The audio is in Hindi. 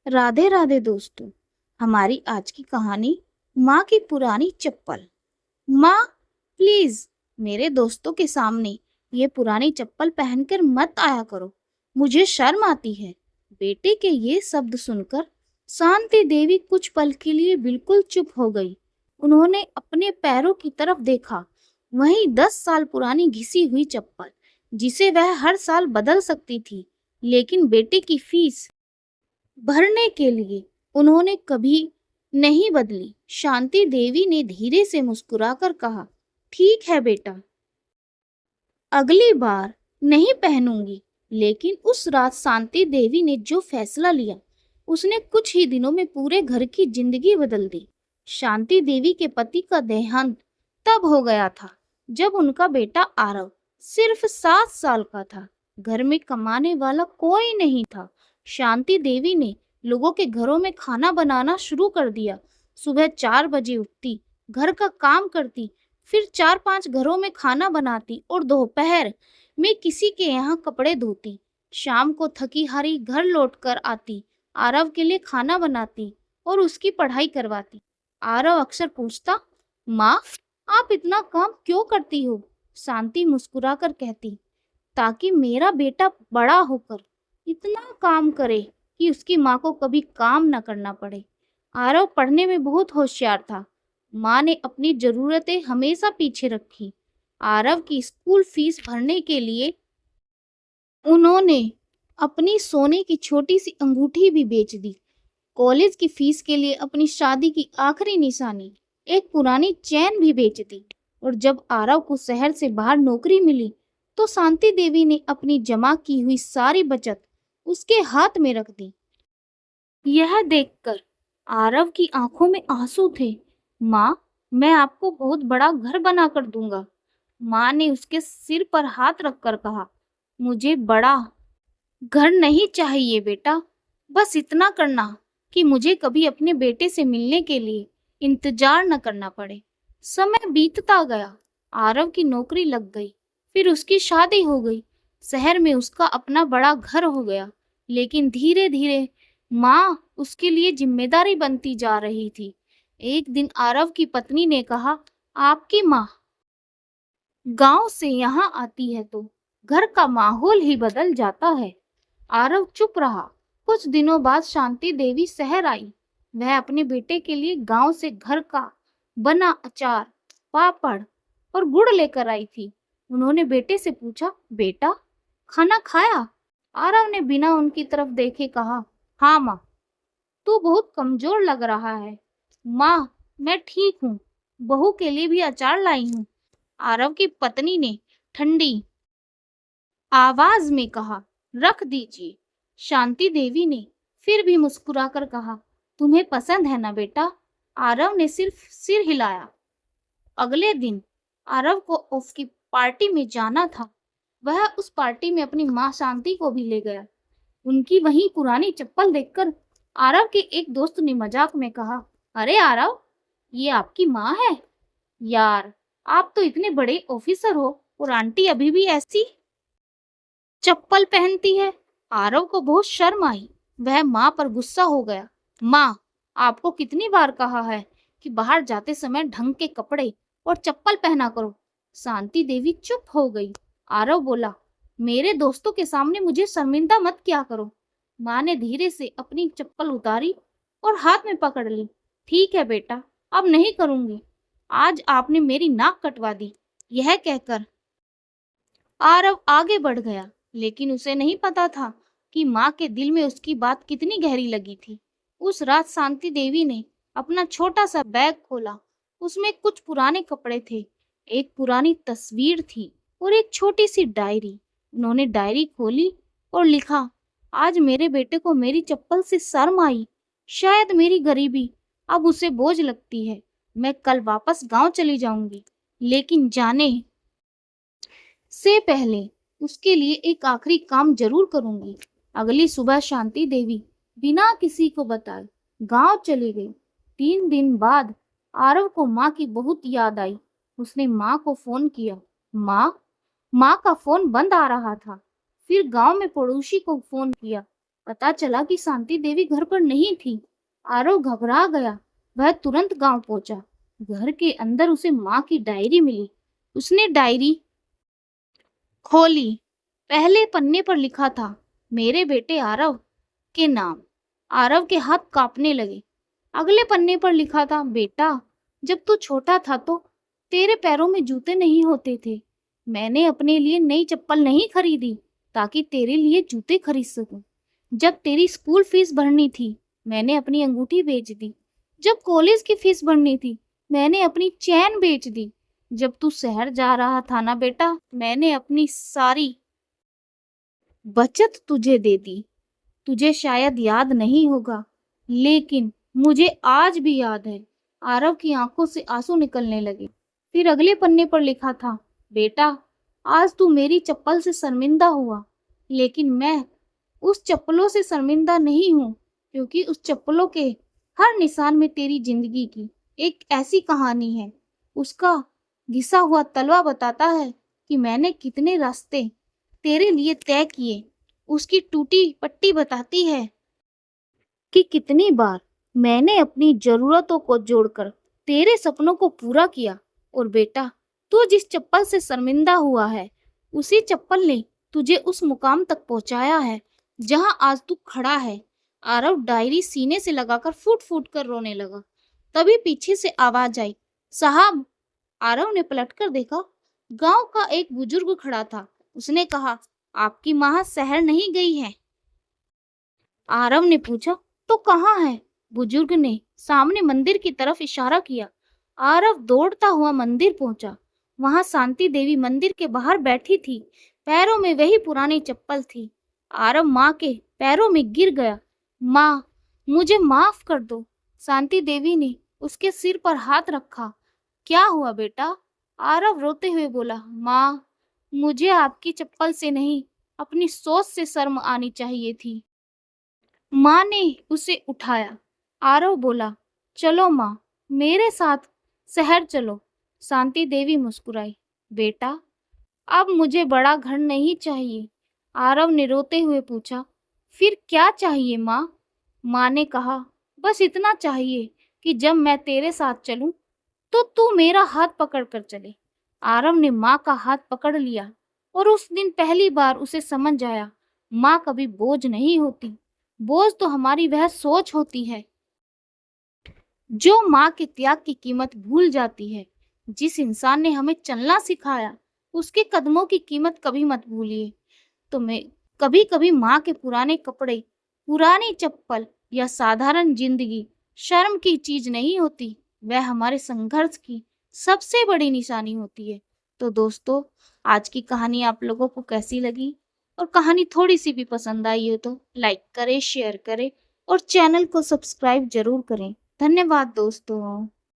राधे राधे दोस्तों। हमारी आज की कहानी माँ की पुरानी चप्पल। माँ, प्लीज मेरे दोस्तों के सामने ये पुरानी चप्पल पहनकर मत आया करो, मुझे शर्म आती है। बेटे के ये शब्द सुनकर शांति देवी कुछ पल के लिए बिल्कुल चुप हो गई। उन्होंने अपने पैरों की तरफ देखा, वहीं 10 साल पुरानी घिसी हुई चप्पल जिसे वह हर साल बदल सकती थी, लेकिन बेटे की फीस भरने के लिए उन्होंने कभी नहीं बदली। शांति देवी ने धीरे से मुस्कुराकर कहा, ठीक है बेटा, अगली बार नहीं पहनूंगी। लेकिन उस रात शांति देवी ने जो फैसला लिया, उसने कुछ ही दिनों में पूरे घर की जिंदगी बदल दी। शांति देवी के पति का देहांत तब हो गया था जब उनका बेटा आरव सिर्फ 7 साल का था। घर में कमाने वाला कोई नहीं था। शांति देवी ने लोगों के घरों में खाना बनाना शुरू कर दिया। सुबह 4 बजे उठती, घर का काम करती, फिर 4-5 घरों में खाना बनाती और दोपहर में किसी के यहाँ कपड़े धोती। शाम को थकी हारी घर लौटकर आती, आरव के लिए खाना बनाती और उसकी पढ़ाई करवाती। आरव अक्सर पूछता, माँ, आप इतना काम क्यों करती हो? शांति मुस्कुराकर कहती, ताकि मेरा बेटा बड़ा होकर इतना काम करे कि उसकी माँ को कभी काम न करना पड़े। आरव पढ़ने में बहुत होशियार था। माँ ने अपनी जरूरतें हमेशा पीछे रखी। आरव की स्कूल फीस भरने के लिए उन्होंने अपनी सोने की छोटी सी अंगूठी भी बेच दी। कॉलेज की फीस के लिए अपनी शादी की आखिरी निशानी, एक पुरानी चैन भी बेच दी। और जब आरव को शहर से बाहर नौकरी मिली तो शांति देवी ने अपनी जमा की हुई सारी बचत उसके हाथ में रख दी। यह देखकर आरव की आंखों में आंसू थे। माँ, मैं आपको बहुत बड़ा घर बना कर दूंगा। माँ ने उसके सिर पर हाथ रखकर कहा, मुझे बड़ा घर नहीं चाहिए बेटा, बस इतना करना कि मुझे कभी अपने बेटे से मिलने के लिए इंतजार न करना पड़े। समय बीतता गया, आरव की नौकरी लग गई, फिर उसकी शादी हो गई, शहर में उसका अपना बड़ा घर हो गया। लेकिन धीरे धीरे माँ उसके लिए जिम्मेदारी बनती जा रही थी। एक दिन आरव की पत्नी ने कहा, आपकी माँ गांव से यहाँ आती है तो घर का माहौल ही बदल जाता है। आरव चुप रहा। कुछ दिनों बाद शांति देवी शहर आई। वह अपने बेटे के लिए गांव से घर का बना अचार, पापड़ और गुड़ लेकर आई थी। उन्होंने बेटे से पूछा, बेटा, खाना खाया? आरव ने बिना उनकी तरफ देखे कहा, हाँ माँ, तू बहुत कमजोर लग रहा है। माँ, मैं ठीक हूँ, बहू के लिए भी अचार लाई हूँ। आरव की पत्नी ने ठंडी आवाज में कहा, रख दीजिए। शांति देवी ने फिर भी मुस्कुराकर कहा, तुम्हें पसंद है ना बेटा? आरव ने सिर्फ सिर हिलाया। अगले दिन आरव को उसकी पार्टी में जाना था। वह उस पार्टी में अपनी माँ शांति को भी ले गया। उनकी वही पुरानी चप्पल देखकर आरव के एक दोस्त ने मजाक में कहा, अरे आरव, ये आपकी माँ है? यार, आप तो इतने बड़े ऑफिसर हो और आंटी अभी भी ऐसी चप्पल पहनती है। आरव को बहुत शर्म आई। वह माँ पर गुस्सा हो गया। माँ, आपको कितनी बार कहा है कि बाहर जाते समय ढंग के कपड़े और चप्पल पहना करो। शांति देवी चुप हो गई। आरव बोला, मेरे दोस्तों के सामने मुझे शर्मिंदा मत किया करो। माँ ने धीरे से अपनी चप्पल उतारी और हाथ में पकड़ ली। ठीक है बेटा, अब नहीं करूंगी। आज आपने मेरी नाक कटवा दी। यह कहकर आरव आगे बढ़ गया, लेकिन उसे नहीं पता था कि माँ के दिल में उसकी बात कितनी गहरी लगी थी। उस रात शांति देवी ने अपना छोटा सा बैग खोला। उसमें कुछ पुराने कपड़े थे, एक पुरानी तस्वीर थी और एक छोटी सी डायरी। उन्होंने डायरी खोली और लिखा, आज मेरे बेटे को मेरी चप्पल से शर्म आई। शायद मेरी गरीबी अब उसे बोझ लगती है। मैं कल वापस गांव चली जाऊंगी, लेकिन जाने से पहले उसके लिए एक आखिरी काम जरूर करूंगी। अगली सुबह शांति देवी बिना किसी को बताए गांव चली गई। 3 दिन बाद आरव को माँ की बहुत याद आई। उसने माँ को फोन किया। माँ का फोन बंद आ रहा था। फिर गांव में पड़ोसी को फोन किया। पता चला कि शांति देवी घर पर नहीं थी। आरव घबरा गया। वह तुरंत गांव पहुंचा। घर के अंदर उसे माँ की डायरी मिली। उसने डायरी खोली। पहले पन्ने पर लिखा था, मेरे बेटे आरव के नाम। आरव के हाथ कांपने लगे। अगले पन्ने पर लिखा था, बेटा, जब तू छोटा था तो तेरे पैरों में जूते नहीं होते थे। मैंने अपने लिए नई चप्पल नहीं खरीदी ताकि तेरे लिए जूते खरीद सकूं। जब तेरी स्कूल फीस भरनी थी, मैंने अपनी अंगूठी बेच दी। जब कॉलेज की फीस भरनी थी, मैंने अपनी चैन बेच दी। जब तू शहर जा रहा था ना बेटा, मैंने अपनी सारी बचत तुझे दे दी। तुझे शायद याद नहीं होगा, लेकिन मुझे आज भी याद है। आरव की आंखों से आंसू निकलने लगे। फिर अगले पन्ने पर लिखा था, बेटा, आज तू मेरी चप्पल से शर्मिंदा हुआ, लेकिन मैं उस चप्पलों से शर्मिंदा नहीं हूँ, क्योंकि उस चप्पलों के हर निशान में तेरी जिंदगी की एक ऐसी कहानी है। उसका घिसा हुआ तलवा बताता है कि मैंने कितने रास्ते तेरे लिए तय किए। उसकी टूटी पट्टी बताती है कि कितनी बार मैंने अपनी जरूरतों को जोड़कर तेरे सपनों को पूरा किया। और बेटा, तू जिस चप्पल से शर्मिंदा हुआ है, उसी चप्पल ने तुझे उस मुकाम तक पहुंचाया है जहां आज तू खड़ा है। आरव डायरी सीने से लगाकर फूट फूट कर रोने लगा। तभी पीछे से आवाज आई, साहब। आरव ने पलटकर देखा। गांव का एक बुजुर्ग खड़ा था। उसने कहा, आपकी माँ शहर नहीं गई है? आरव ने पूछा, तो कहाँ है? बुजुर्ग ने सामने मंदिर की तरफ इशारा किया। आरव दौड़ता हुआ मंदिर पहुंचा। वहां शांति देवी मंदिर के बाहर बैठी थी। पैरों में वही पुरानी चप्पल थी। आरव माँ के पैरों में गिर गया। माँ, मुझे माफ कर दो। शांति देवी ने उसके सिर पर हाथ रखा। क्या हुआ बेटा? आरव रोते हुए बोला, माँ, मुझे आपकी चप्पल से नहीं, अपनी सोच से शर्म आनी चाहिए थी। माँ ने उसे उठाया। आरव बोला, चलो माँ, मेरे साथ शहर चलो। शांति देवी मुस्कुराई। बेटा, अब मुझे बड़ा घर नहीं चाहिए। आरव ने रोते हुए पूछा, फिर क्या चाहिए माँ? माँ ने कहा, बस इतना चाहिए कि जब मैं तेरे साथ चलूं तो तू मेरा हाथ पकड़ कर चले। आरव ने माँ का हाथ पकड़ लिया और उस दिन पहली बार उसे समझ आया, माँ कभी बोझ नहीं होती। बोझ तो हमारी वह सोच होती है जो माँ के त्याग की कीमत भूल जाती है। जिस इंसान ने हमें चलना सिखाया, उसके कदमों की कीमत कभी मत भूलिए। तो मैं कभी कभी माँ के पुराने कपड़े, पुरानी चप्पल या साधारण जिंदगी शर्म की चीज नहीं होती, वह हमारे संघर्ष की सबसे बड़ी निशानी होती है। तो दोस्तों, आज की कहानी आप लोगों को कैसी लगी? और कहानी थोड़ी सी भी पसंद आई हो तो लाइक करें, शेयर करें और चैनल को सब्सक्राइब जरूर करें। धन्यवाद दोस्तों।